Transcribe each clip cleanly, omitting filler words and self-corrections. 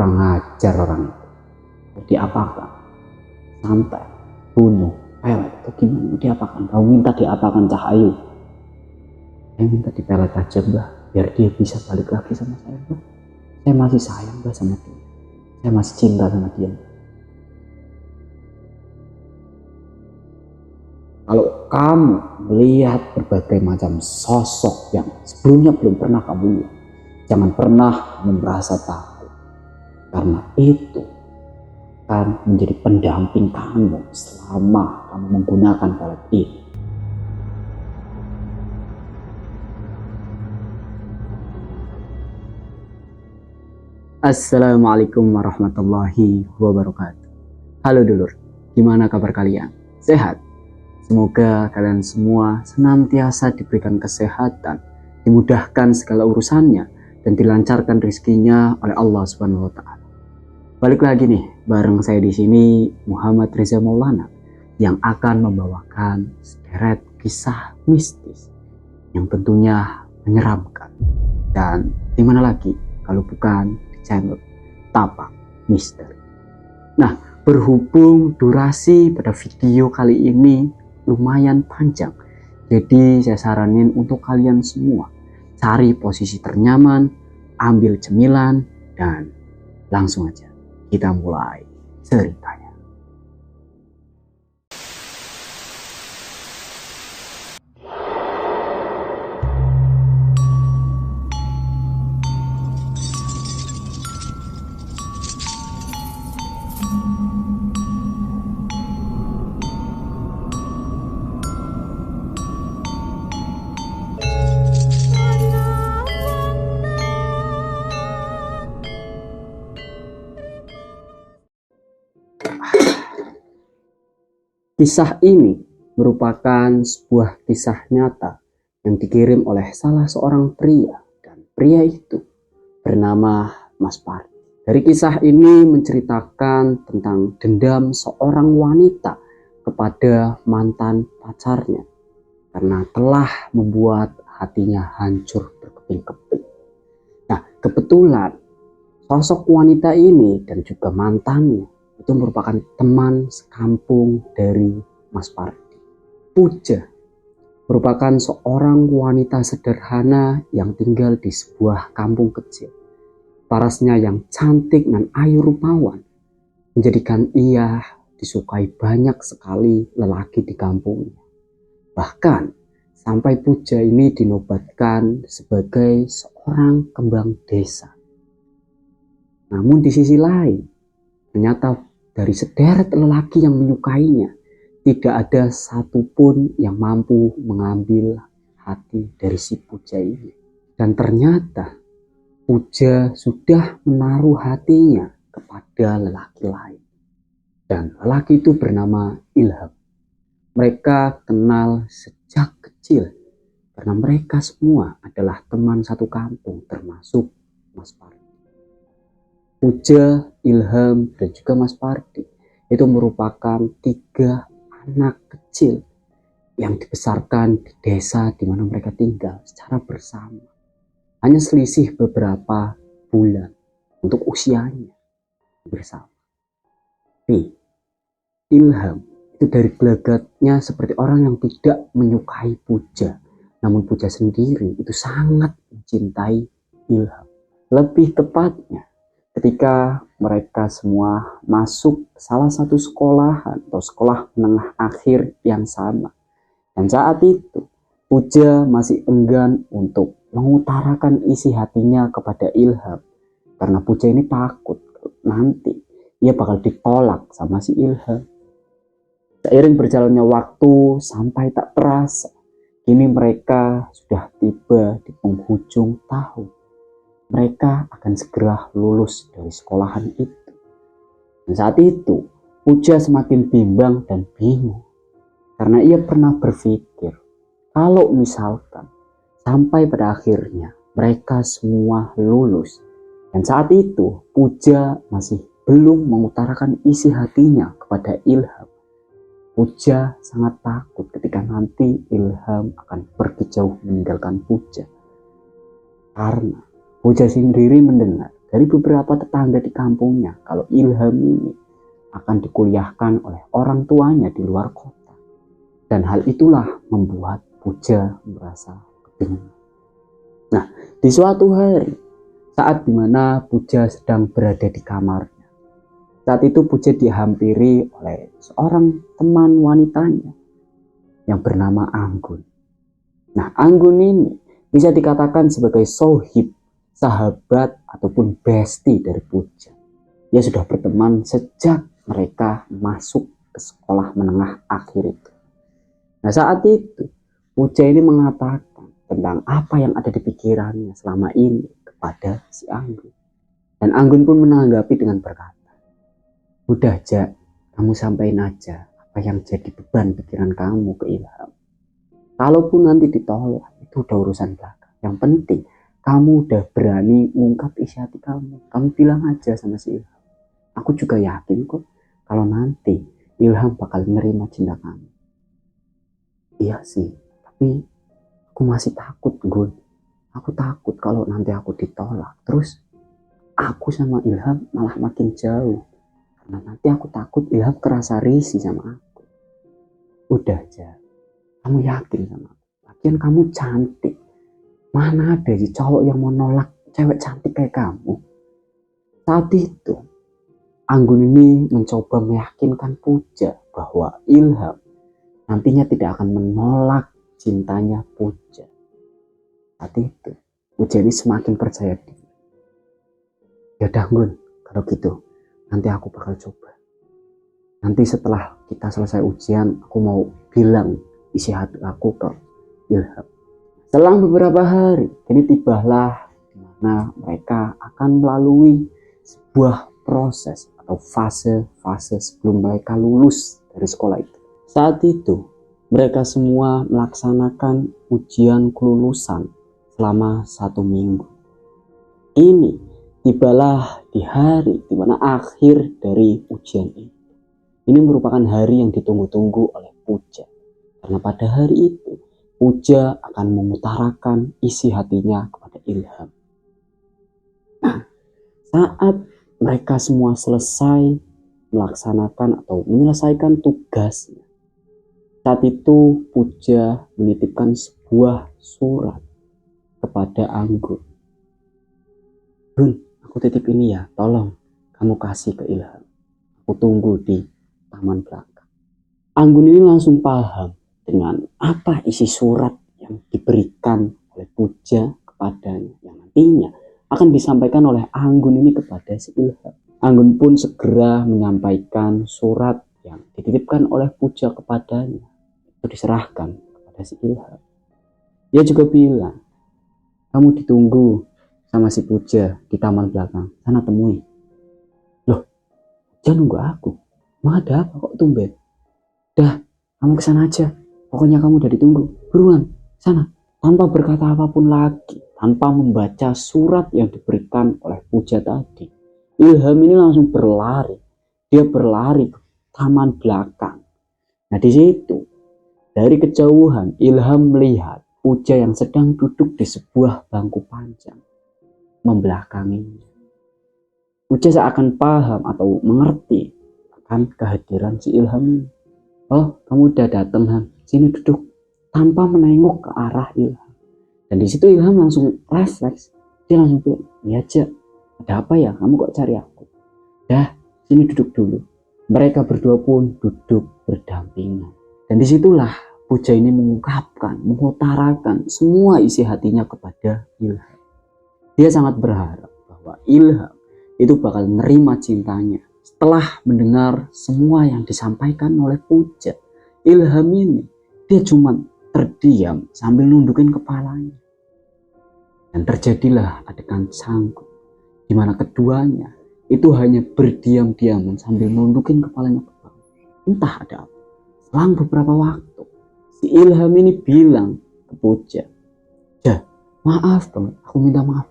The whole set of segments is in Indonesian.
Kurang ajar orang itu. Mau diapakan? Santai, bunuh, pelet, atau gimana? Mau diapakan? Kamu minta diapakan Cahayu? Saya minta dipelet aja mbah, biar dia bisa balik lagi sama saya mbah. Saya masih sayang mbah sama dia. Saya masih cinta sama dia. Kalau kamu melihat berbagai macam sosok yang sebelumnya belum pernah kamu lihat, jangan pernah merasa takut, karena itu akan menjadi pendamping kamu selama kamu menggunakan pelet ini. Assalamualaikum warahmatullahi wabarakatuh. Halo dulur, gimana kabar kalian? Sehat? Semoga kalian semua senantiasa diberikan kesehatan, dimudahkan segala urusannya, dan dilancarkan rezekinya oleh Allah Subhanahu wa Ta'ala. Balik lagi nih, bareng saya di sini Muhammad Reza Maulana yang akan membawakan sederet kisah mistis yang tentunya menyeramkan. Dan dimana lagi kalau bukan di channel Tapak Misteri. Nah, berhubung durasi pada video kali ini lumayan panjang, jadi saya saranin untuk kalian semua cari posisi ternyaman, ambil cemilan, dan langsung aja kita mulai ceritanya. Kisah ini merupakan sebuah kisah nyata yang dikirim oleh salah seorang pria, dan pria itu bernama Mas Pardi. Dari kisah ini menceritakan tentang dendam seorang wanita kepada mantan pacarnya karena telah membuat hatinya hancur berkeping-keping. Nah, kebetulan sosok wanita ini dan juga mantannya itu merupakan teman sekampung dari Mas Pardi. Puja merupakan seorang wanita sederhana yang tinggal di sebuah kampung kecil. Parasnya yang cantik dan ayu rupawan menjadikan ia disukai banyak sekali lelaki di kampungnya. Bahkan sampai Puja ini dinobatkan sebagai seorang kembang desa. Namun di sisi lain, ternyata dari sederet lelaki yang menyukainya, tidak ada satupun yang mampu mengambil hati dari si Puja ini. Dan ternyata Puja sudah menaruh hatinya kepada lelaki lain. Dan lelaki itu bernama Ilham. Mereka kenal sejak kecil karena mereka semua adalah teman satu kampung, termasuk Mas Pardi. Puja, Ilham, dan juga Mas Pardi itu merupakan 3 anak kecil yang dibesarkan di desa di mana mereka tinggal secara bersama. Hanya selisih beberapa bulan untuk usianya bersama. Tapi Ilham itu dari gelagatnya seperti orang yang tidak menyukai Puja, namun Puja sendiri itu sangat mencintai Ilham. Lebih tepatnya, ketika mereka semua masuk salah satu sekolahan atau sekolah menengah akhir yang sama. Dan saat itu, Puja masih enggan untuk mengutarakan isi hatinya kepada Ilham. Karena Puja ini takut nanti ia bakal ditolak sama si Ilham. Seiring berjalannya waktu sampai tak terasa, kini mereka sudah tiba di penghujung tahun. Mereka akan segera lulus dari sekolahan itu. Dan saat itu, Puja semakin bimbang dan bingung. Karena ia pernah berpikir, kalau misalkan sampai pada akhirnya mereka semua lulus. Dan saat itu, Puja masih belum mengutarakan isi hatinya kepada Ilham. Puja sangat takut ketika nanti Ilham akan pergi jauh meninggalkan Puja. Karena Puja sendiri mendengar dari beberapa tetangga di kampungnya kalau Ilham ini akan dikuliahkan oleh orang tuanya di luar kota. Dan hal itulah membuat Puja merasa kebingungan. Nah, di suatu hari, saat dimana Puja sedang berada di kamarnya, saat itu Puja dihampiri oleh seorang teman wanitanya yang bernama Anggun. Nah, Anggun ini bisa dikatakan sebagai sohib, sahabat ataupun bestie dari Puja. Dia sudah berteman sejak mereka masuk ke sekolah menengah akhir itu. Nah, saat itu Puja ini mengatakan tentang apa yang ada di pikirannya selama ini kepada si Anggun. Dan Anggun pun menanggapi dengan berkata, "Udah, Jak, kamu sampaikan aja apa yang jadi beban pikiran kamu ke Ilham. Kalaupun nanti ditolak, itu udah urusan belakang. Yang penting kamu udah berani ngungkap isi hati kamu. Kamu bilang aja sama si Ilham. Aku juga yakin kok kalau nanti Ilham bakal menerima cinta kamu." "Iya sih, tapi aku masih takut, Gun. Aku takut kalau nanti aku ditolak. Terus aku sama Ilham malah makin jauh. Karena nanti aku takut Ilham kerasa risih sama aku." "Udah aja, kamu yakin sama aku? Lagian kamu cantik. Mana ada sih cowok yang mau nolak cewek cantik kayak kamu?" Saat itu, Anggun ini mencoba meyakinkan Puja bahwa Ilham nantinya tidak akan menolak cintanya Puja. Saat itu, Puja ini semakin percaya diri. "Yaudah, Gun, kalau gitu nanti aku bakal coba. Nanti setelah kita selesai ujian, aku mau bilang isi hati aku ke Ilham." Selang beberapa hari, kini tibalah di mana mereka akan melalui sebuah proses atau fase-fase sebelum mereka lulus dari sekolah itu. Saat itu, mereka semua melaksanakan ujian kelulusan selama 1 minggu. Ini tibalah di hari di mana akhir dari ujian ini. Ini merupakan hari yang ditunggu-tunggu oleh Puja. Karena pada hari itu, Puja akan mengutarakan isi hatinya kepada Ilham. Nah, saat mereka semua selesai melaksanakan atau menyelesaikan tugasnya, saat itu Puja menitipkan sebuah surat kepada Anggun. "Gun, aku titip ini ya, tolong kamu kasih ke Ilham. Aku tunggu di taman belakang." Anggun ini langsung paham dengan apa isi surat yang diberikan oleh Puja kepadanya, yang nantinya akan disampaikan oleh Anggun ini kepada si Ilham. Anggun pun segera menyampaikan surat yang dititipkan oleh Puja kepadanya. Itu diserahkan kepada si Ilham. Dia juga bilang, "Kamu ditunggu sama si Puja di taman belakang. Sana temui." "Loh, Puja nunggu aku? Emang ada apa kok tumben?" "Dah, kamu kesana aja. Pokoknya kamu udah ditunggu. Buruan, sana." Tanpa berkata apapun lagi, tanpa membaca surat yang diberikan oleh Puja tadi, Ilham ini langsung berlari. Dia berlari ke taman belakang. Nah, di situ dari kejauhan Ilham melihat Puja yang sedang duduk di sebuah bangku panjang membelakanginya. Puja seakan paham atau mengerti akan kehadiran si Ilham ini. "Oh, kamu udah datang, Han. Sini duduk." Tanpa menengok ke arah Ilham. Dan di situ Ilham langsung refleks. Dia langsung bilang, "Ya, Jak, ada apa ya? Kamu kok cari aku?" "Dah, sini duduk dulu." Mereka berdua pun duduk berdampingan. Dan disitulah Puja ini mengungkapkan, mengutarakan semua isi hatinya kepada Ilham. Dia sangat berharap bahwa Ilham itu bakal menerima cintanya. Setelah mendengar semua yang disampaikan oleh Puja, Ilham ini dia cuma terdiam sambil nundukin kepalanya. Dan terjadilah adegan sanggup di mana keduanya itu hanya berdiam-diaman sambil nundukin kepalanya ke bawah. Entah ada apa. Selang beberapa waktu, si Ilham ini bilang ke Puja, "Ya, maaf banget, aku minta maaf.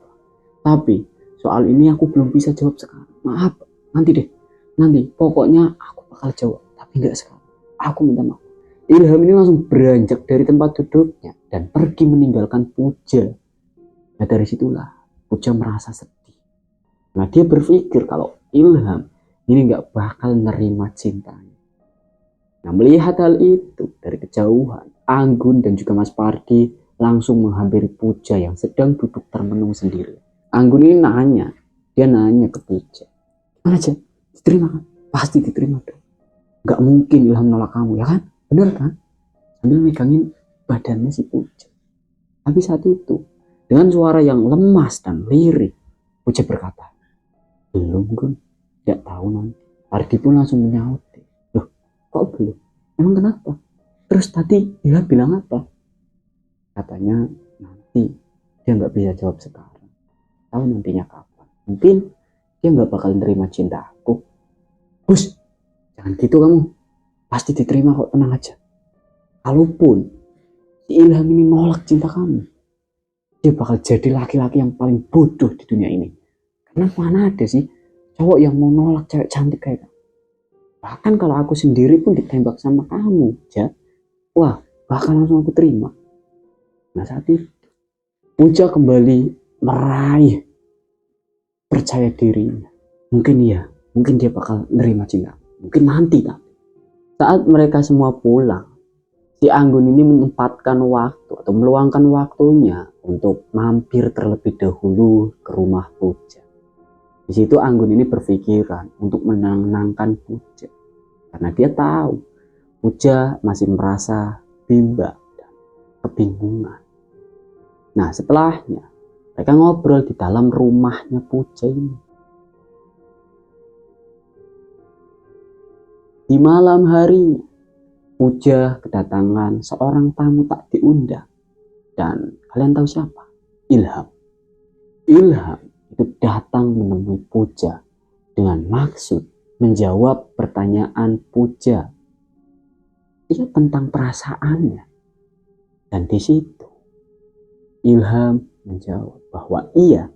Tapi soal ini aku belum bisa jawab sekarang. Maaf, nanti deh. Nanti, pokoknya aku bakal jawab, tapi nggak sekarang. Aku minta maaf." Ilham ini langsung beranjak dari tempat duduknya dan pergi meninggalkan Puja. Nah, dari situlah Puja merasa sedih. Nah, dia berpikir kalau Ilham ini nggak bakal nerima cintanya. Nah, melihat hal itu dari kejauhan, Anggun dan juga Mas Pardi langsung menghampiri Puja yang sedang duduk termenung sendiri. Anggun ini dia nanya ke Puja, "Mana aja? Diterima kan?" "Pasti diterima dong. Nggak mungkin Ilham nolak kamu, ya kan? Bener kan?" Sambil megangin badannya si Puja. Tapi saat itu, dengan suara yang lemas dan lirih, Puja berkata, "Belum, Gun. Nggak tahu nanti." Pardi pun langsung menyaut, "Loh, kok belum? Emang kenapa? Terus tadi dia bilang apa?" Katanya nanti. Dia nggak bisa jawab sekarang. Tahu nantinya kapan. Mungkin dia nggak bakal nerima cinta aku. "Bus, jangan gitu kamu. Pasti diterima kok, tenang aja. Kalaupun si Ilham ini nolak cinta kamu, dia bakal jadi laki-laki yang paling bodoh di dunia ini. Karena mana ada sih cowok yang mau nolak cewek cantik kayak kamu. Bahkan kalau aku sendiri pun ditembak sama kamu, ja. Wah, bakal langsung aku terima." Nah, saat itu Puja kembali meraih percaya dirinya. Mungkin dia bakal nerima cinta. Mungkin nanti tak. Saat mereka semua pulang, si Anggun ini menyempatkan waktu atau meluangkan waktunya untuk mampir terlebih dahulu ke rumah Puja. Di situ Anggun ini berpikiran untuk menenangkan Puja. Karena dia tahu Puja masih merasa bimbang dan kebingungan. Nah, setelahnya mereka ngobrol di dalam rumahnya Puja ini. Di malam harinya, Puja kedatangan seorang tamu tak diundang. Dan kalian tahu siapa? Ilham. Ilham itu datang menemui Puja dengan maksud menjawab pertanyaan Puja. Ia tentang perasaannya. Dan di situ Ilham menjawab bahwa ia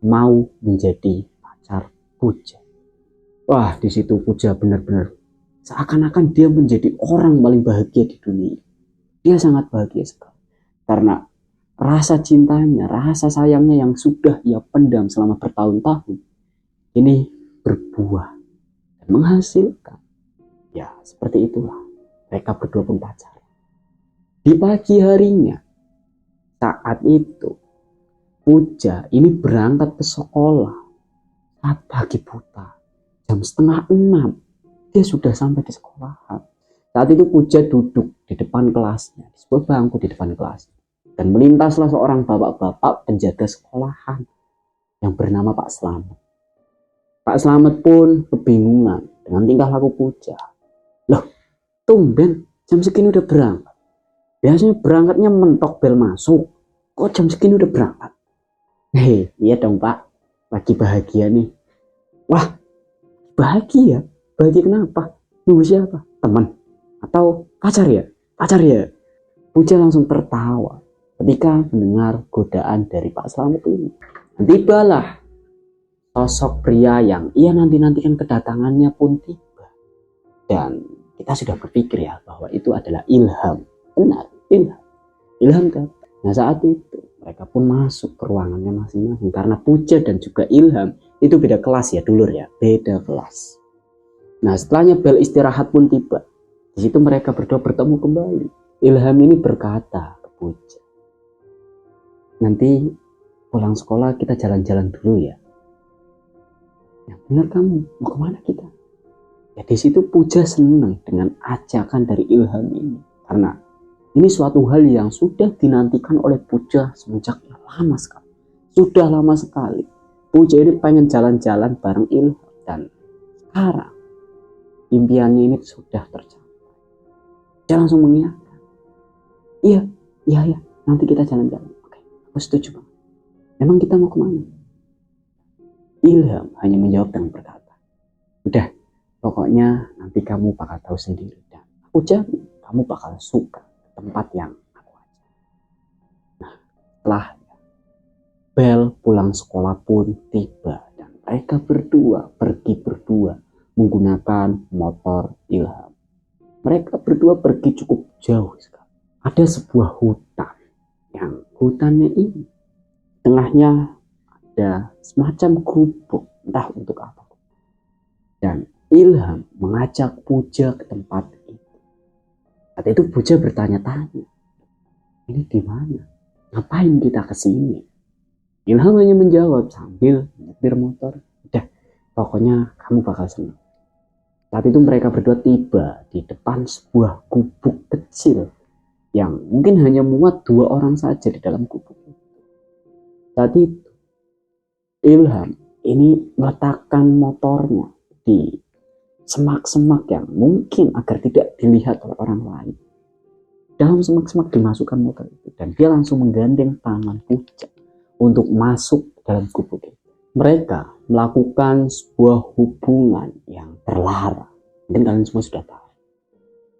mau menjadi pacar Puja. Wah, di situ Puja benar-benar seakan-akan dia menjadi orang paling bahagia di dunia. Dia sangat bahagia sekali. Karena rasa cintanya, rasa sayangnya yang sudah ia pendam selama bertahun-tahun, ini berbuah dan menghasilkan. Ya, seperti itulah. Mereka berdua pun pacaran. Di pagi harinya, saat itu, Puja ini berangkat ke sekolah. Saat pagi buta, jam 5:30, dia sudah sampai di sekolahan. Saat itu Puja duduk di depan kelasnya, di sebuah bangku di depan kelas. Dan melintaslah seorang bapak-bapak penjaga sekolahan yang bernama Pak Slamet. Pak Slamet pun kebingungan dengan tingkah laku Puja. "Loh, tumben jam segini udah berangkat. Biasanya berangkatnya mentok bel masuk. Kok jam segini udah berangkat?" Iya dong Pak, lagi bahagia nih." "Wah, bahagia? Bahagia kenapa? Nunggu siapa? Teman? Atau pacar ya?" "Pacar ya." Puja langsung tertawa ketika mendengar godaan dari Pak Slamet ini. Dan tibalah sosok pria yang ia nanti-nantikan kedatangannya pun tiba. Dan kita sudah berpikir ya bahwa itu adalah Ilham. Benar, Ilham. Ilham datang. Nah, saat itu mereka pun masuk ke ruangannya masing-masing. Karena Puja dan juga Ilham itu beda kelas ya, dulur ya, beda kelas. Nah, setelahnya bel istirahat pun tiba. Di situ mereka berdua bertemu kembali. Ilham ini berkata ke Puja, "Nanti pulang sekolah kita jalan-jalan dulu ya." "Ya benar kamu, mau kemana kita?" Ya di situ Puja senang dengan ajakan dari Ilham ini. Karena ini suatu hal yang sudah dinantikan oleh Puja semenjak lama sekali. Sudah lama sekali. Puja ini pengen jalan-jalan bareng Ilham. Dan sekarang impiannya ini sudah tercapai. Dia langsung mengiyakan. Iya, nanti kita jalan-jalan." "Oke, aku setuju Bang. Emang kita mau kemana?" Ilham hanya menjawab dengan berkata, "Udah, pokoknya nanti kamu bakal tahu sendiri. Dan aku jamin kamu bakal suka tempat yang aku ajak." Nah, setelah bel pulang sekolah pun tiba. Dan mereka berdua pergi berdua menggunakan motor Ilham. Mereka berdua pergi cukup jauh sekali. Ada sebuah hutan. Yang hutannya ini tengahnya ada semacam gubuk. entah untuk apa. Dan Ilham mengajak Puja ke tempat itu. Saat itu Puja bertanya-tanya, ini di mana? Ngapain kita ke sini? Ilham hanya menjawab sambil nyetir motor, udah, pokoknya kamu bakal senang. Saat itu mereka berdua tiba di depan sebuah gubuk kecil yang mungkin hanya muat 2 orang saja di dalam gubuk itu. Saat itu Ilham ini meletakkan motornya di semak-semak yang mungkin agar tidak dilihat oleh orang lain. Dalam semak-semak dimasukkan motor itu dan dia langsung menggandeng tangan Puja untuk masuk dalam gubuk itu. Mereka melakukan sebuah hubungan yang terlarang. Mungkin kalian semua sudah tahu.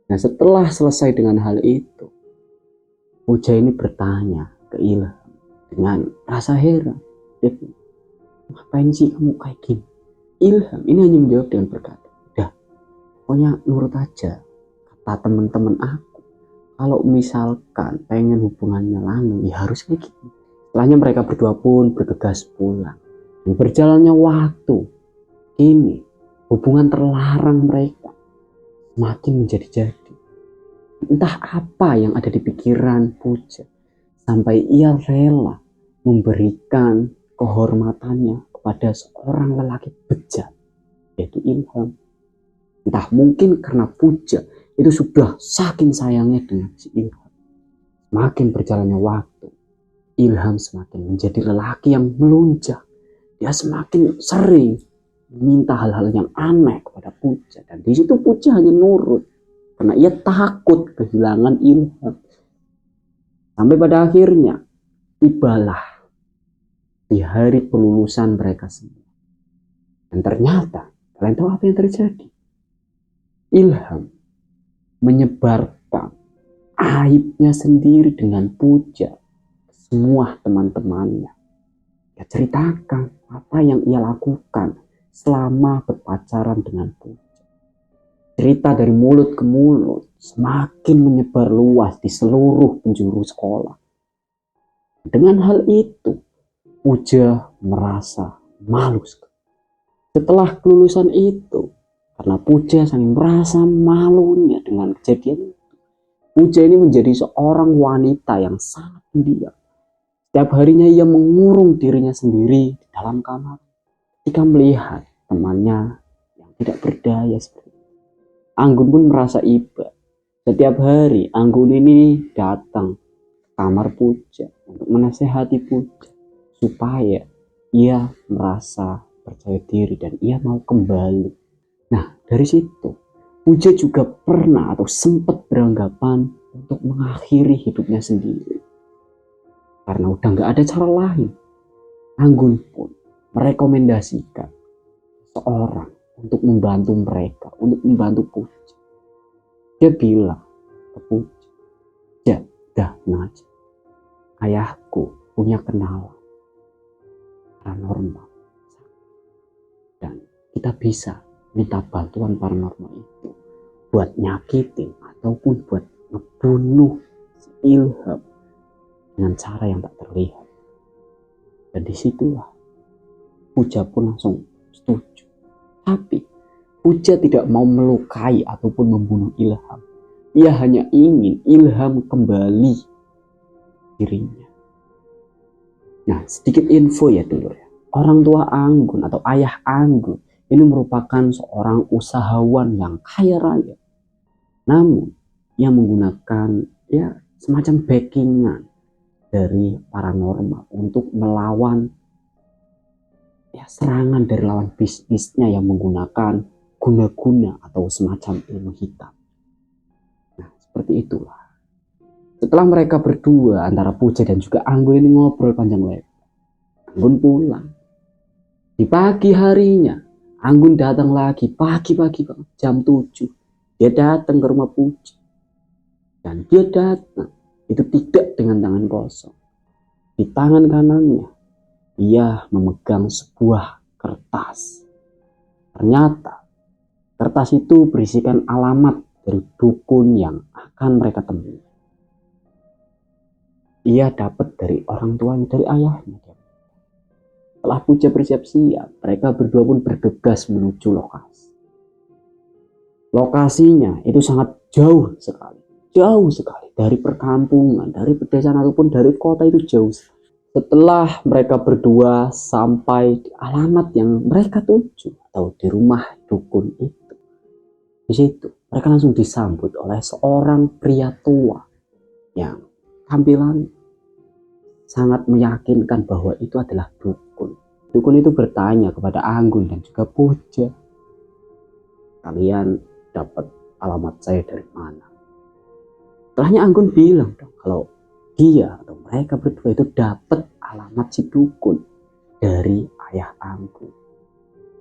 Nah, setelah selesai dengan hal itu, Puja ini bertanya ke Ilham dengan rasa heran. Ngapain sih kamu kayak gini? Ilham ini hanya menjawab dengan berkata, udah, pokoknya nurut aja kata teman-teman aku. Kalau misalkan pengen hubungannya langgeng, ya harus kayak gitu. Setelahnya mereka berdua pun bergegas pulang. Dan berjalannya waktu, kini hubungan terlarang mereka semakin menjadi-jadi. Entah apa yang ada di pikiran Puja, sampai ia rela memberikan kehormatannya kepada seorang lelaki bejat, yaitu Ilham. Entah mungkin karena Puja itu sudah saking sayangnya dengan si Ilham. Semakin berjalannya waktu, Ilham semakin menjadi lelaki yang melunjak. Dia semakin sering meminta hal-hal yang aneh kepada Puja, dan di situ Puja hanya nurut karena ia takut kehilangan Ilham. Sampai pada akhirnya tibalah di hari kelulusan mereka semua. Dan ternyata, kalian tahu apa yang terjadi? Ilham menyebarkan aibnya sendiri dengan Puja ke semua teman-temannya. Dia ceritakan apa yang ia lakukan selama berpacaran dengan Puja. Cerita dari mulut ke mulut semakin menyebar luas di seluruh penjuru sekolah. Dengan hal itu, Puja merasa malu sekali. Setelah kelulusan itu, karena Puja saking merasa malunya dengan kejadian itu, Puja ini menjadi seorang wanita yang sangat pendiam. Setiap harinya ia mengurung dirinya sendiri di dalam kamar ketika melihat temannya yang tidak berdaya seperti itu. Anggun pun merasa iba. Setiap hari Anggun ini datang ke kamar Puja untuk menasehati Puja supaya ia merasa percaya diri dan ia mau kembali. Nah, dari situ Puja juga pernah atau sempat beranggapan untuk mengakhiri hidupnya sendiri. Karena udah gak ada cara lain, Anggun pun merekomendasikan seorang untuk membantu mereka, untuk membantu Puja. Dia bilang ke Puja, ya dah aja, ayahku punya kenalan paranormal dan kita bisa minta bantuan paranormal itu buat nyakitin ataupun buat ngebunuh si Ilham dengan cara yang tak terlihat. Dan disitulah Puja pun langsung setuju. Tapi Puja tidak mau melukai ataupun membunuh Ilham. Ia hanya ingin Ilham kembali dirinya. Nah, sedikit info ya dulu ya. Orang tua Anggun atau ayah Anggun ini merupakan seorang usahawan yang kaya raya. Namun, ia menggunakan ya semacam backingan dari paranormal untuk melawan ya serangan dari lawan bisnisnya yang menggunakan guna-guna atau semacam ilmu hitam. Nah, seperti itulah. Setelah mereka berdua antara Puja dan juga Anggun ini ngobrol panjang lebar, Anggun pulang. Di pagi harinya Anggun datang lagi pagi-pagi banget, jam 7. Dia datang ke rumah Puja. Dan dia datang itu tidak dengan tangan kosong. Di tangan kanannya ia memegang sebuah kertas. Ternyata kertas itu berisikan alamat dari dukun yang akan mereka temui. Ia dapat dari orang tuanya, dari ayahnya. Setelah Puja bersiap-siap, mereka berdua pun bergegas menuju lokasi. Lokasinya itu sangat jauh sekali dari perkampungan, dari pedesaan ataupun dari kota, itu jauh. Setelah mereka berdua sampai di alamat yang mereka tuju atau di rumah dukun itu, di situ mereka langsung disambut oleh seorang pria tua yang tampilan sangat meyakinkan bahwa itu adalah dukun. Dukun itu bertanya kepada Anggun dan juga Puja, kalian dapat alamat saya dari mana? Setelahnya Anggun bilang dong kalau dia atau mereka berdua itu dapat alamat si dukun dari ayah Anggun.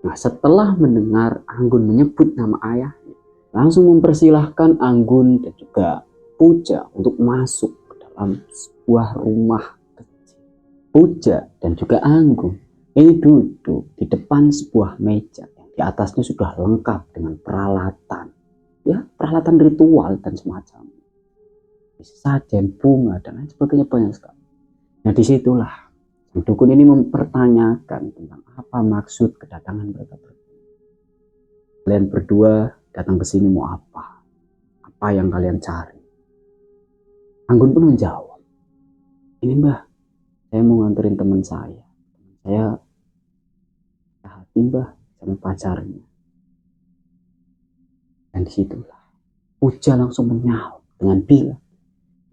Nah, setelah mendengar Anggun menyebut nama ayahnya, langsung mempersilahkan Anggun dan juga Puja untuk masuk ke dalam sebuah rumah kecil. Puja dan juga Anggun ini duduk di depan sebuah meja yang di atasnya sudah lengkap dengan peralatan, ya peralatan ritual dan semacamnya. Sajen, bunga dan lain sebagainya banyak sekali. Nah, disitulah sang dukun ini mempertanyakan tentang apa maksud kedatangan mereka berdua. Kalian berdua datang ke sini mau apa? Apa yang kalian cari? Anggun pun menjawab, ini Mbah, saya mau nganterin teman saya. Saya hati Mbah sama pacarnya. Dan disitulah Puja langsung menyaut dengan bilang,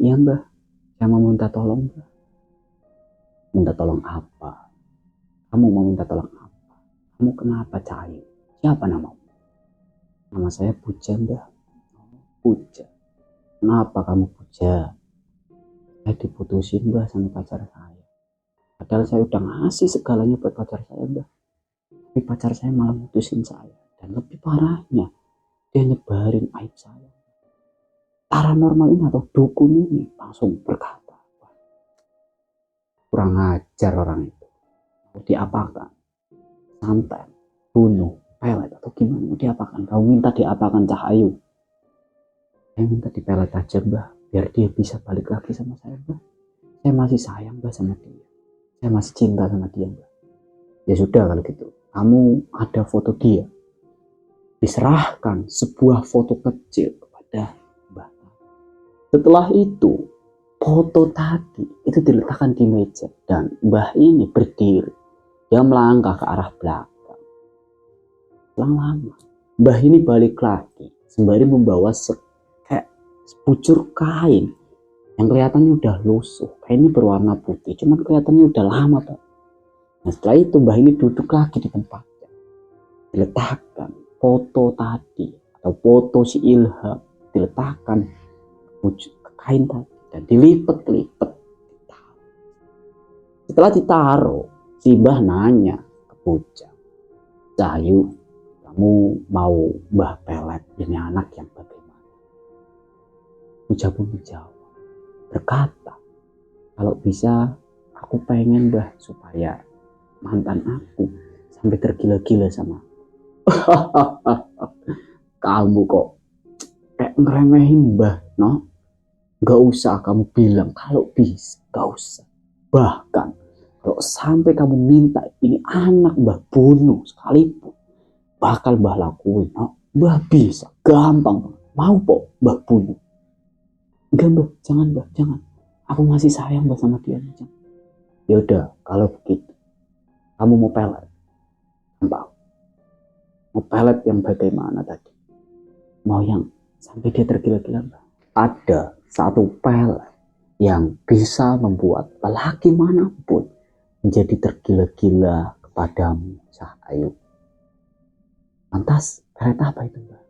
iya Mbah, saya mau minta tolong Mbah. Minta tolong apa? Kamu mau minta tolong apa? Kamu kenapa Cahyo? Siapa namamu? Nama saya Puja Mbah. Puja. Kenapa kamu Puja? Saya diputusin Mbah sama pacar saya. Padahal saya udah ngasih segalanya buat pacar saya Mbah. Tapi pacar saya malah mutusin saya. Dan lebih parahnya, dia nyebarin aib saya. Paranormal ini atau dukun ini langsung berkata, kurang ajar orang itu. Mau diapakan? Santet, bunuh, pelet atau gimana? Mau diapakan? Kamu minta diapakan Cahyo? Saya minta dipelet aja Mbah, biar dia bisa balik lagi sama saya Mbah. Saya masih sayang Mbah sama dia. Saya masih cinta sama dia Mbah. Ya sudah kalau gitu, kamu ada foto dia. Diserahkan sebuah foto kecil kepada Mbah. Setelah itu, foto tadi itu diletakkan di meja dan Mbah ini berdiri. Dia melangkah ke arah belakang. Lama-lama, Mbah ini balik lagi sembari membawa kayak sepucuk kain yang kelihatannya udah lusuh. Kainnya berwarna putih, cuman kelihatannya udah lama Pak. Nah, setelah itu Mbah ini duduk lagi di tempatnya. Diletakkan foto tadi atau foto si Ilham, diletakkan ke kain tadi dan dilipat-lipat. Setelah ditaruh, si Mbah nanya ke Puja, Cahyo, kamu mau Mbah pelet ini anak yang bagaimana? Puja pun menjawab, berkata, kalau bisa aku pengen Mbah supaya mantan aku sampai tergila-gila sama kamu kok kayak ngeremehin Mbah, no? Gak usah kamu bilang kalau bisa, gak usah. Bahkan kalau sampai kamu minta ini anak Mbah bunuh sekalipun, bakal Mbah lakuin, no? Mbah bisa, gampang. Mau kok Mbah bunuh? Enggak Mbah, jangan Mbah, jangan. Aku masih sayang Mbah sama dia. Ya udah, kalau begitu, kamu mau pelet? Gampang. Mau pelet yang bagaimana tadi? Mau yang sampai dia tergila-gila Mbah? Ada satu pelet yang bisa membuat lelaki manapun menjadi tergila-gila kepadamu, Cahyo. Lantas, pelet apa itu Mbah?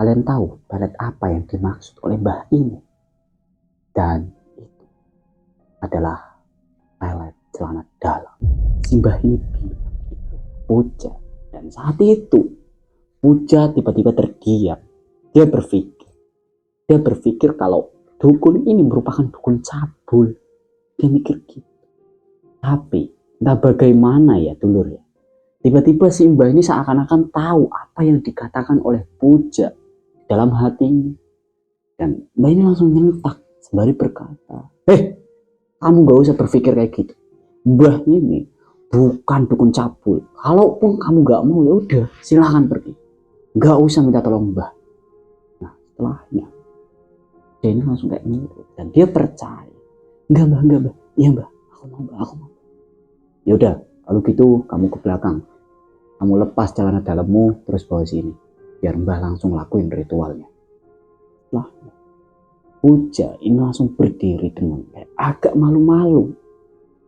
Kalian tahu pelet apa yang dimaksud oleh Mbah ini? Dan itu adalah pelet celana dalam. Si Mbah ini bilang itu Puja. Dan saat itu Puja tiba-tiba terdiam. Dia berpikir kalau dukun ini merupakan dukun cabul. Dia mikir gitu. Tapi entah bagaimana ya dulur ya, tiba-tiba si Mbah ini seakan-akan tahu apa yang dikatakan oleh Puja dalam hatinya. Dan Mbah ini langsung nyentak sembari berkata, kamu gak usah berpikir kayak gitu. Mbah ini bukan dukun cabul. Kalaupun kamu nggak mau, ya udah silahkan pergi, nggak usah minta tolong mbah. Nah setelahnya dia ini langsung kayak nurut dan dia percaya. Enggak mbah, iya mbah, aku mau mbah, aku mau. Ya udah, kalau gitu kamu ke belakang, kamu lepas celana dalammu terus bawa sini, biar mbah langsung lakuin ritualnya. Lah, Puja ini langsung berdiri dengan kayak agak malu-malu.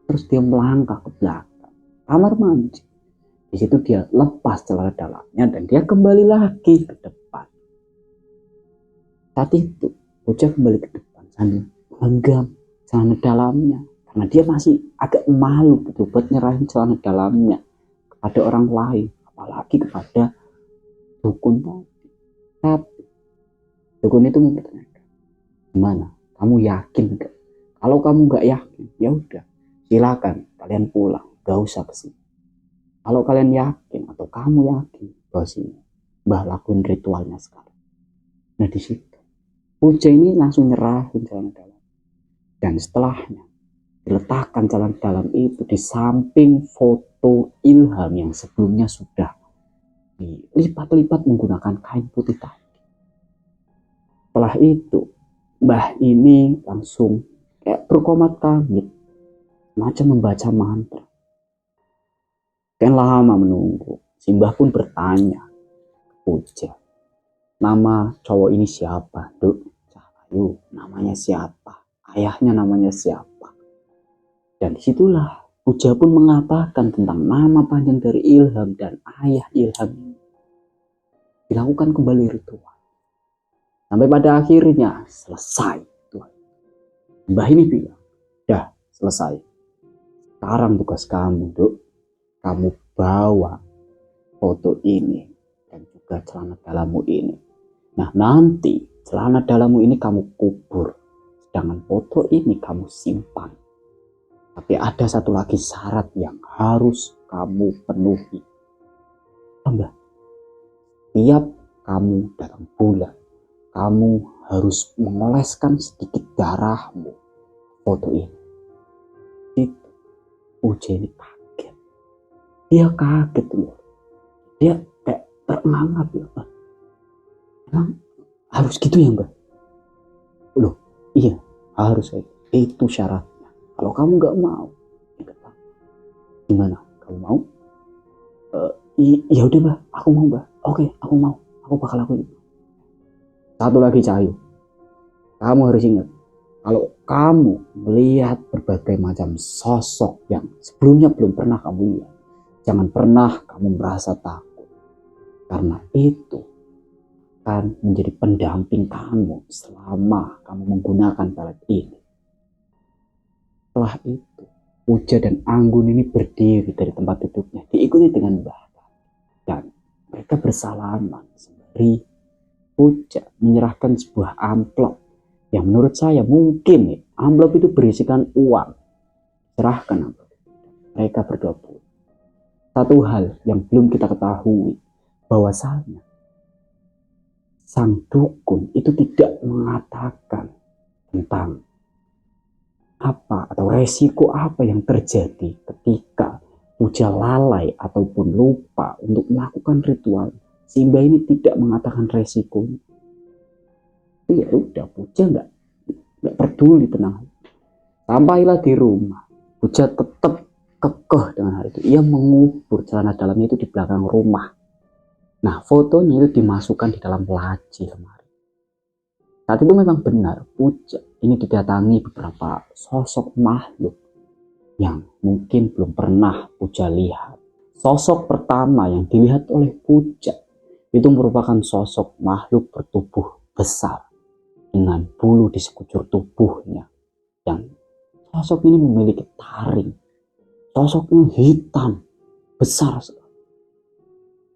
Terus dia melangkah ke belakang kamar mandi. Di situ dia lepas celana dalamnya dan dia kembali lagi ke depan. Saat itu Puja kembali ke depan sambil menggenggam celana dalamnya karena dia masih agak malu gitu buat nyerahin celana dalamnya kepada orang lain, apalagi kepada dukun tadi. Tapi dukun itu mempertanyakan, gimana? Kamu yakin gak? Kalau kamu gak yakin, ya udah, silakan kalian pulang, gak usah kesini. Kalau kalian yakin atau kamu yakin, bawa sini, mbah lakuin ritualnya sekarang. Nah di situ Puja ini langsung nyerahin celana dalam, dan setelahnya diletakkan celana dalam itu di samping foto Ilham yang sebelumnya sudah dilipat-lipat menggunakan kain putih tadi. Setelah itu mbah ini langsung kayak berkomat kamit, macam membaca mantra. Kan lama menunggu, si mbah pun bertanya ke Puja, nama cowok ini siapa, Duk? Cahayu, namanya siapa? Ayahnya namanya siapa? Dan disitulah Puja pun mengatakan tentang nama panjang dari Ilham dan ayah Ilham ini. Dilakukan kembali ritual. Sampai pada akhirnya selesai. Mbah ini bilang, dah selesai. Sekarang tugas kamu, Duk. Kamu bawa foto ini dan juga celana dalammu ini. Nah nanti celana dalammu ini kamu kubur, sedangkan foto ini kamu simpan. Tapi ada satu lagi syarat yang harus kamu penuhi. Mbah, tiap kamu datang bulan, kamu harus mengoleskan sedikit darahmu foto ini. Itu Puja ini kaget. Dia kaget loh. Dia kayak terengah-engah ya. Emang harus gitu ya mbak? Loh iya harus. Itu syaratnya. Kalau kamu gak mau, gimana? Kamu mau? Ya udah mbak, aku mau mbak. Oke, aku mau. Aku bakal lakuin. Satu lagi Cahayu, kamu harus ingat, kalau kamu melihat berbagai macam sosok yang sebelumnya belum pernah kamu lihat, jangan pernah kamu merasa takut, karena itu akan menjadi pendamping kamu selama kamu menggunakan pelet ini. Setelah itu Puja dan Anggun ini berdiri dari tempat duduknya, diikuti dengan Mbah, dan mereka bersalaman sembari Puja menyerahkan sebuah amplop yang menurut saya mungkin amplop itu berisikan uang. Serahkan amplop. Mereka berdua pun. Satu hal yang belum kita ketahui, bahwasanya sang dukun itu tidak mengatakan tentang apa atau resiko apa yang terjadi ketika Puja lalai ataupun lupa untuk melakukan ritual. Si mbah ini tidak mengatakan resikonya. Ya udah, Puja nggak peduli, tenang. Sampailah di rumah, Puja tetap kekeh dengan hal itu. Ia mengubur celana dalamnya itu di belakang rumah. Nah fotonya itu dimasukkan di dalam laci lemari. Saat itu memang benar Puja ini didatangi beberapa sosok makhluk yang mungkin belum pernah Puja lihat. Sosok pertama yang dilihat oleh Puja itu merupakan sosok makhluk bertubuh besar dengan bulu di sekujur tubuhnya, dan sosok ini memiliki taring. Sosoknya hitam besar.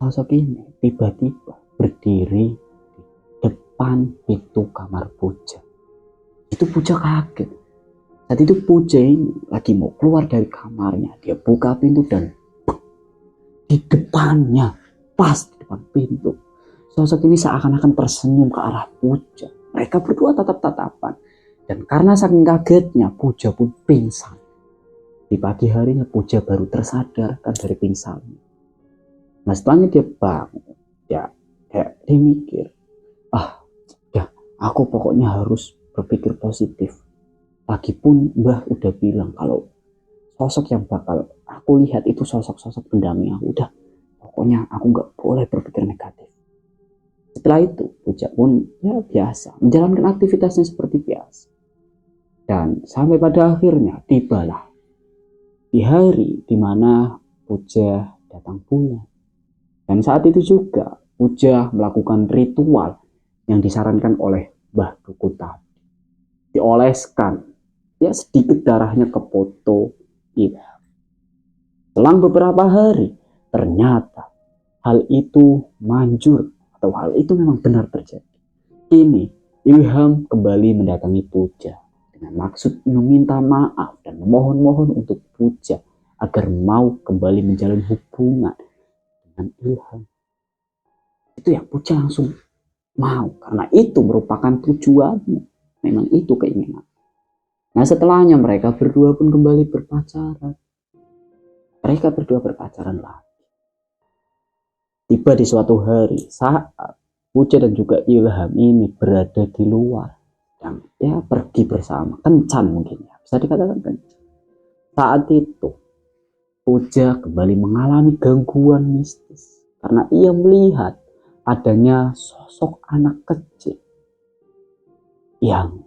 Sosok ini tiba-tiba berdiri di depan pintu kamar Puja. Itu Puja kaget. Saat itu Puja ini lagi mau keluar dari kamarnya, dia buka pintu dan di depannya, pas di depan pintu, sosok ini seakan-akan tersenyum ke arah Puja. Mereka berdua tatap-tatapan, dan karena saking kagetnya Puja pun pingsan. Di pagi harinya Puja baru tersadarkan dari pingsannya. Nah setelahnya dia bangun, ya kayak dia mikir, ya aku pokoknya harus berpikir positif. Lagipun Mbah udah bilang kalau sosok yang bakal aku lihat itu sosok-sosok pendamping aku. Udah, pokoknya aku nggak boleh berpikir negatif. Setelah itu Puja pun ya biasa menjalankan aktivitasnya seperti biasa. Dan sampai pada akhirnya tibalah di hari dimana Puja datang bulan. Dan saat itu juga Puja melakukan ritual yang disarankan oleh Mbah Duku tadi. Dioleskan ya sedikit darahnya ke foto Ilham. Selang beberapa hari ternyata hal itu manjur atau hal itu memang benar terjadi. Kini Ilham kembali mendatangi Puja dengan maksud meminta maaf dan memohon-mohon untuk Puja agar mau kembali menjalin hubungan dengan Ilham. Itu ya Puja langsung mau karena itu merupakan tujuannya. Memang itu keinginan. Nah setelahnya mereka berdua pun kembali berpacaran. Mereka berdua berpacaran lagi. Tiba di suatu hari saat Puja dan juga Ilham ini berada di luar dan ya pergi bersama, kencan mungkin ya, bisa dikatakan kencan. Saat itu Puja kembali mengalami gangguan mistis karena ia melihat adanya sosok anak kecil yang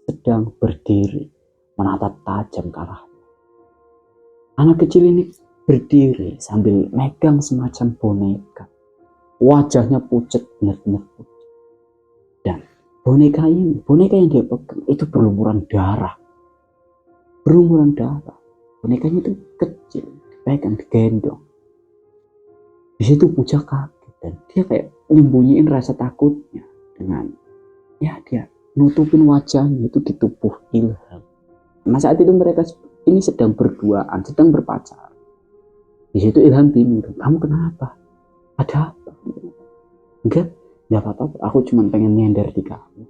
sedang berdiri menatap tajam ke arahnya. Anak kecil ini berdiri sambil megang semacam boneka. Wajahnya pucat, benar-benar pucat. Dan boneka yang dia pegang itu berlumuran darah. Bonekanya itu kecil, dipegang, digendong. Di situ Puja kaget dan dia kayak nyembunyiin rasa takutnya dengan ya dia nutupin wajahnya itu di tubuh Ilham. Nah saat itu mereka ini sedang berduaan, sedang berpacaran. Di situ Ilham bingung, kamu kenapa? Ada apa? Enggak apa-apa, aku cuma pengen nyender di kamu.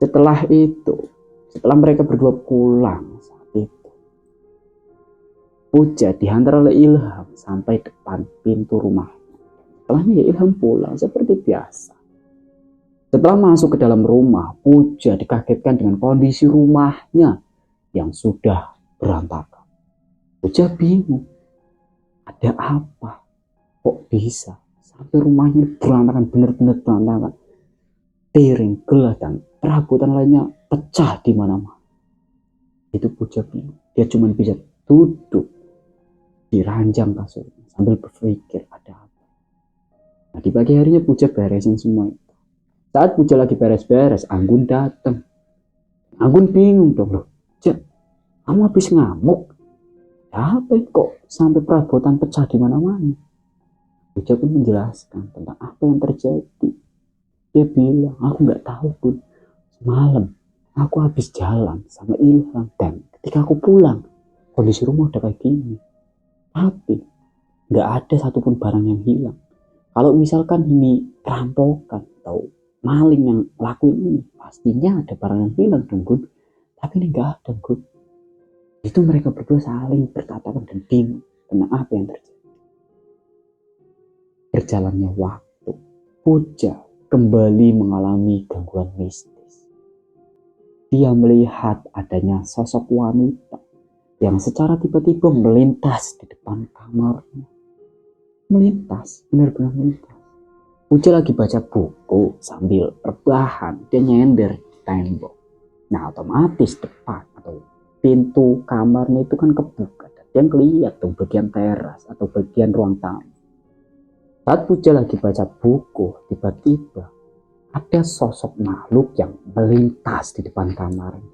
Seperti itu. Setelah mereka berdua pulang saat itu, Puja dihantar oleh Ilham sampai depan pintu rumah. Setelahnya Ilham pulang seperti biasa. Setelah masuk ke dalam rumah, Puja dikagetkan dengan kondisi rumahnya yang sudah berantakan. Puja bingung, ada apa? Kok bisa sampai rumahnya berantakan, benar-benar berantakan. Piring, gelas dan perabotan lainnya pecah di mana-mana. Itu Puja bingung. Dia cuma bisa duduk di ranjang kasurnya sambil berpikir ada apa. Nah di pagi harinya Puja beresin semua itu. Saat Puja lagi beres-beres, Anggun datang. Anggun bingung dong, loh, kamu habis ngamuk? Apa kok sampai perabotan pecah di mana-mana? Puja pun menjelaskan tentang apa yang terjadi. Dia bilang, aku nggak tahu pun. Semalam aku habis jalan sama Ilham dan ketika aku pulang, kondisi rumah udah kayak gini. Tapi nggak ada satupun barang yang hilang. Kalau misalkan ini perampokan atau maling yang lakuin ini, pastinya ada barang yang hilang dong Gun. Tapi ini nggak ada Gun. Itu mereka berdua saling bertatapan dan bingung tentang apa yang terjadi. Berjalannya waktu, Puja kembali mengalami gangguan mistis. Dia melihat adanya sosok wanita yang secara tiba-tiba melintas di depan kamarnya. Melintas, benar-benar melintas. Puja lagi baca buku sambil rebahan, dia nyender di tembok. Nah otomatis depan atau pintu kamarnya itu kan kebuka. Dan kelihatan tuh bagian teras atau bagian ruang tamu. Saat Puja lagi baca buku, tiba-tiba ada sosok makhluk yang melintas di depan kamarnya.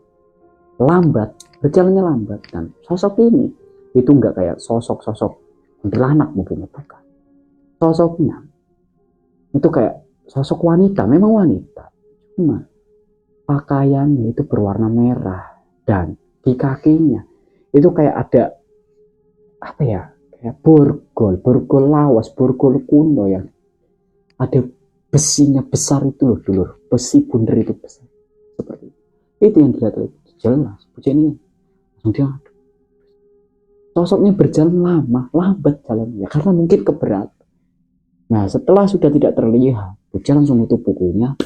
Berjalannya lambat dan sosok ini itu nggak kayak sosok-sosok kuntilanak mungkin, bukan. Sosoknya itu kayak sosok wanita, memang wanita. Cuma pakaiannya itu berwarna merah dan di kakinya itu kayak ada apa ya? Kayak borgol lawas, borgol kuno yang ada besinya besar itu loh dulur, besi bundar itu besar. Seperti itu yang dilihat oleh jelas puja ini langsung diadu. Sosoknya berjalan lambat jalannya karena mungkin keberatan. Nah, setelah sudah tidak terlihat, puja langsung nutup bukunya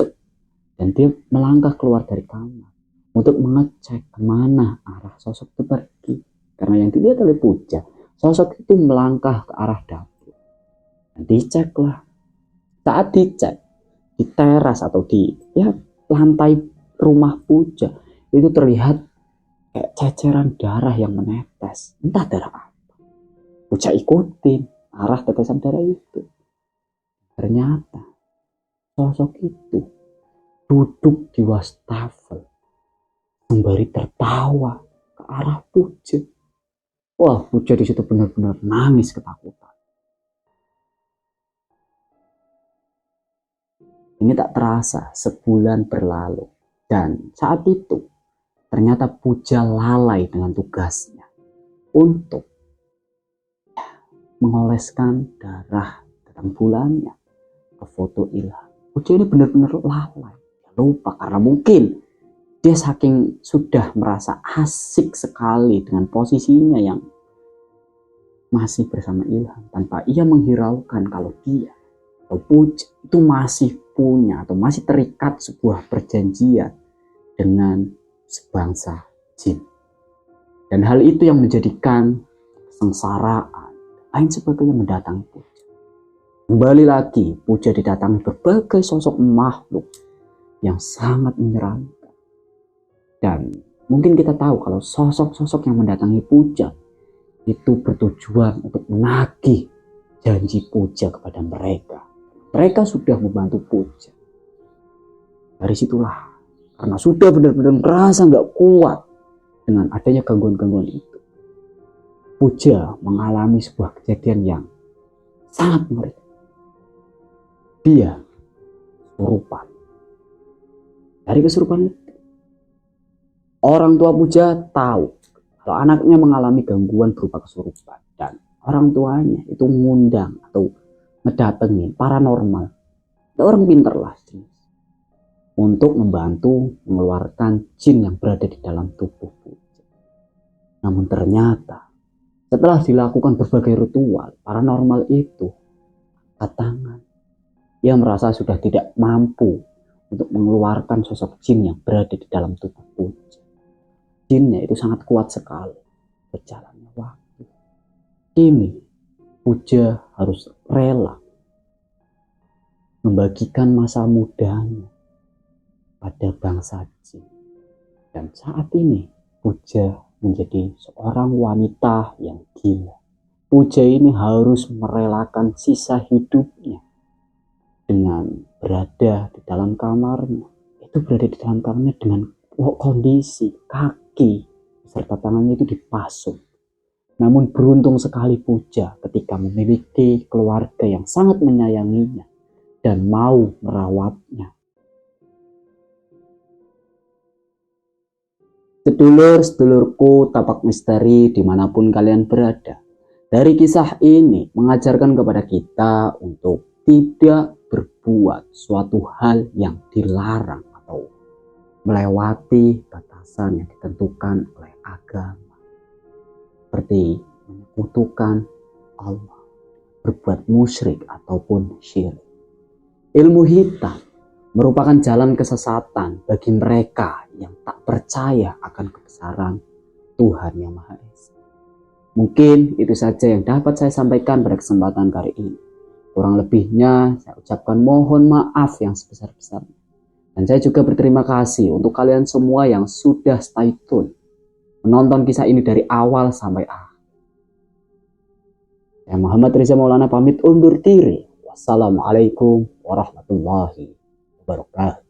dan dia melangkah keluar dari kamar untuk mengecek kemana arah sosok itu pergi. Karena yang dilihat oleh puja, sosok itu melangkah ke arah dapur. Dan diceklah. Saat dicek di teras atau di lantai rumah puja, itu terlihat kayak ceceran darah yang menetes. Entah darah apa. Puja ikutin arah tetesan darah itu. Ternyata sosok itu duduk di wastafel sembari tertawa ke arah puja. Wah, puja di situ benar-benar nangis ketakutan. Ini tak terasa sebulan berlalu dan saat itu ternyata puja lalai dengan tugasnya untuk mengoleskan darah datang bulannya ke foto Ilham. Puja ini benar-benar lalai, lupa karena mungkin dia saking sudah merasa asik sekali dengan posisinya yang masih bersama Ilham tanpa ia menghiraukan kalau dia atau puja itu masih punya atau masih terikat sebuah perjanjian dengan sebangsa jin. Dan hal itu yang menjadikan kesengsaraan lain sebagainya mendatangi puja. Kembali lagi puja didatangi berbagai sosok makhluk yang sangat menyeramkan. Dan mungkin kita tahu kalau sosok-sosok yang mendatangi puja itu bertujuan untuk menagih janji puja kepada mereka. Mereka sudah membantu puja. Dari situlah, karena sudah benar-benar merasa nggak kuat dengan adanya gangguan-gangguan itu, puja mengalami sebuah kejadian yang sangat mengerikan. Dia kesurupan. Dari kesurupan itu, orang tua puja tahu kalau anaknya mengalami gangguan berupa kesurupan dan orang tuanya itu mengundang atau ngedatengin paranormal, orang pinter lah untuk membantu mengeluarkan jin yang berada di dalam tubuh puja. Namun ternyata setelah dilakukan berbagai ritual paranormal itu, angkat tangan, ia merasa sudah tidak mampu untuk mengeluarkan sosok jin yang berada di dalam tubuh puja. Jinnya itu sangat kuat sekali. Berjalannya waktu, kini puja harus rela membagikan masa mudanya pada bangsa jin. Dan saat ini puja menjadi seorang wanita yang gila. Puja ini harus merelakan sisa hidupnya dengan berada di dalam kamarnya. Itu berada di dalam kamarnya dengan kondisi kaki serta tangannya itu dipasung. Namun beruntung sekali puja ketika memiliki keluarga yang sangat menyayanginya dan mau merawatnya. Sedulur-sedulurku tapak misteri dimanapun kalian berada, dari kisah ini mengajarkan kepada kita untuk tidak berbuat suatu hal yang dilarang atau melewati batasan yang ditentukan oleh agama, seperti menyekutukan Allah, berbuat musyrik ataupun syirik. Ilmu hitam merupakan jalan kesesatan bagi mereka yang tak percaya akan kebesaran Tuhan Yang Maha Esa. Mungkin itu saja yang dapat saya sampaikan pada kesempatan kali ini. Kurang lebihnya saya ucapkan mohon maaf yang sebesar-besarnya. Dan saya juga berterima kasih untuk kalian semua yang sudah stay tune menonton kisah ini dari awal sampai akhir. Saya Muhammad Reza Maulana pamit undur diri. Wassalamualaikum warahmatullahi wabarakatuh.